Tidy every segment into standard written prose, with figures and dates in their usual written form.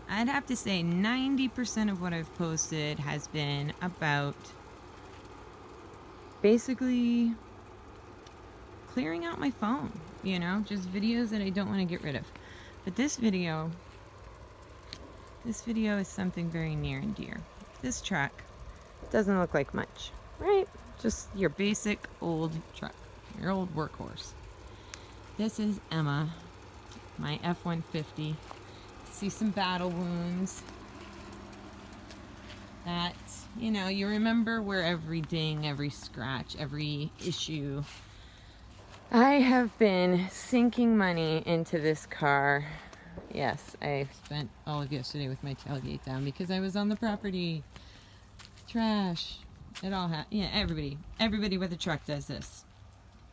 I'd have to say 90% of what I've posted has been about basically clearing out my phone, you know, just videos that I don't want to get rid of. But this video is something very near and dear. This truck doesn't look like much, right? Just your basic old truck, your old workhorse. This is Emma, my F-150. See some battle wounds that, you know, you remember where every ding, every scratch, every issue. I have been sinking money into this car. Yes, I spent all of yesterday with my tailgate down because I was on the property. Trash. It all yeah, everybody with a truck does this.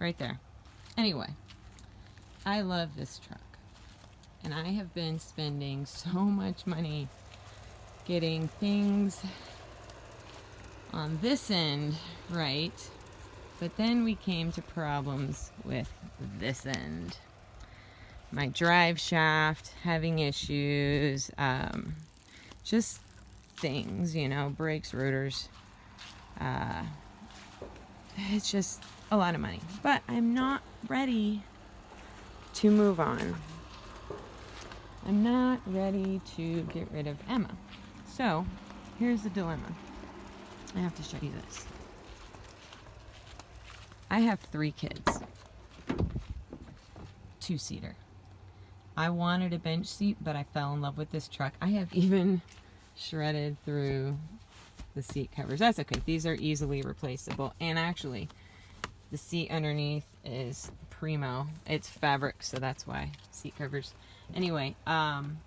Right there. Anyway, I love this truck. And I have been spending so much money getting things on this end right. But then we came to problems with this end. My drive shaft having issues, just things, you know, brakes, rotors. It's just a lot of money. But I'm not ready to move on. I'm not ready to get rid of Emma. So, here's the dilemma. I have to show you this. I have 3 kids. 2-seater. I wanted a bench seat, but I fell in love with this truck. I have even shredded through the seat covers. That's okay. These are easily replaceable. And actually, the seat underneath is primo. It's fabric, so that's why. Seat covers. Anyway, I'm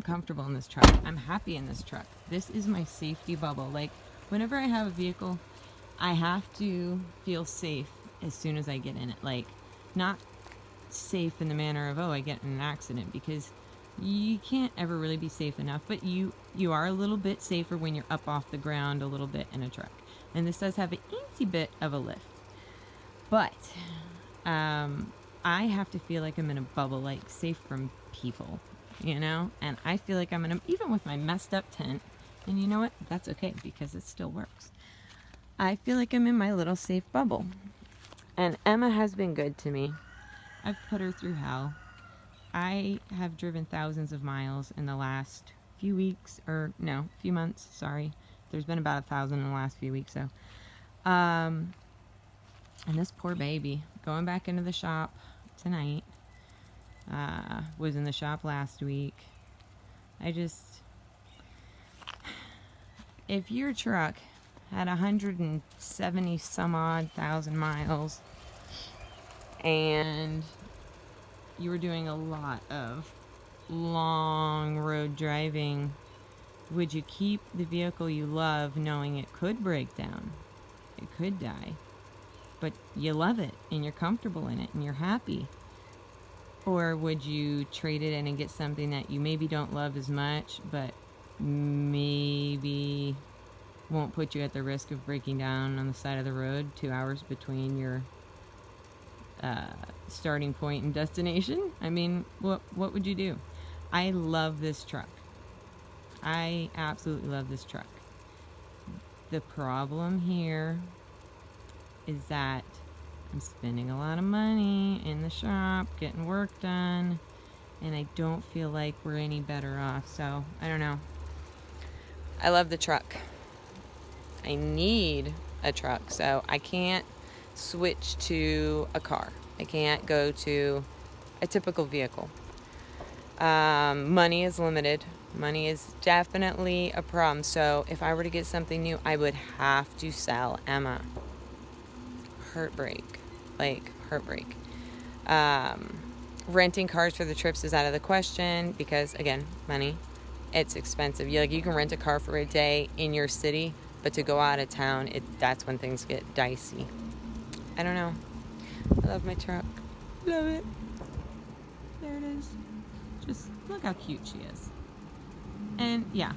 comfortable in this truck. I'm happy in this truck. This is my safety bubble. Like, whenever I have a vehicle, I have to feel safe as soon as I get in it. Like, not safe in the manner of, oh, I get in an accident, because you can't ever really be safe enough, but you are a little bit safer when you're up off the ground a little bit in a truck. And this does have an easy bit of a lift. But I have to feel like I'm in a bubble, like safe from people, you know? And I feel like I'm in a, even with my messed up tent, and you know what? That's okay, because it still works. I feel like I'm in my little safe bubble. And Emma has been good to me. I've put her through hell. I have driven thousands of miles in the last few weeks, or no, few months, sorry. There's been about 1,000 in the last few weeks, so. And this poor baby, going back into the shop tonight, was in the shop last week. If your truck had 170 some odd thousand miles, and you were doing a lot of long road driving, would you keep the vehicle you love knowing it could break down? It could die. But you love it, and you're comfortable in it, and you're happy? Or would you trade it in and get something that you maybe don't love as much, but maybe won't put you at the risk of breaking down on the side of the road 2 hours between your starting point and destination? I mean, what would you do? I love this truck. I absolutely love this truck. The problem here is that I'm spending a lot of money in the shop, getting work done, and I don't feel like we're any better off. So, I don't know. I love the truck. I need a truck, so I can't switch to a car. I can't go to a typical vehicle. Money is limited. Money is definitely a problem. So if I were to get something new, I would have to sell Emma. Heartbreak. Like, heartbreak. Renting cars for the trips is out of the question because, again, money. It's expensive. You can rent a car for a day in your city, but to go out of town, that's when things get dicey. I don't know. I love my truck. Love it. There it is. Just look how cute she is. And yeah,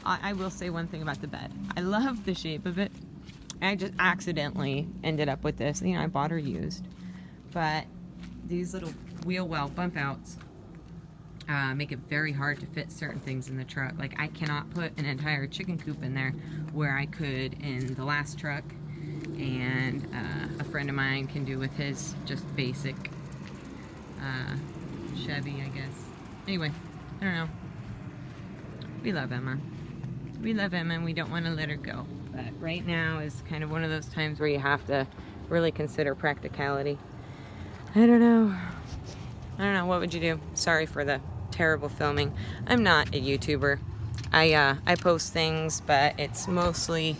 I will say one thing about the bed. I love the shape of it. I just accidentally ended up with this. I bought her used. But these little wheel well bump outs make it very hard to fit certain things in the truck. Like I cannot put an entire chicken coop in there where I could in the last truck, and a friend of mine can do with his just basic Chevy, I guess. Anyway, I don't know. We love Emma. We love Emma and we don't want to let her go. But right now is kind of one of those times where you have to really consider practicality. I don't know. What would you do? Sorry for the terrible filming. I'm not a YouTuber. I post things, but it's mostly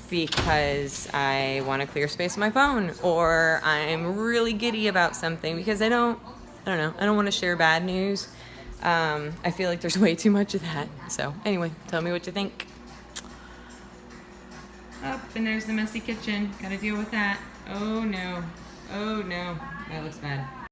because I want to clear space on my phone, or I'm really giddy about something because I don't want to share bad news. I feel like there's way too much of that. So anyway, tell me what you think. Up, and there's the messy kitchen. Gotta deal with that. Oh no. Oh no. That looks bad.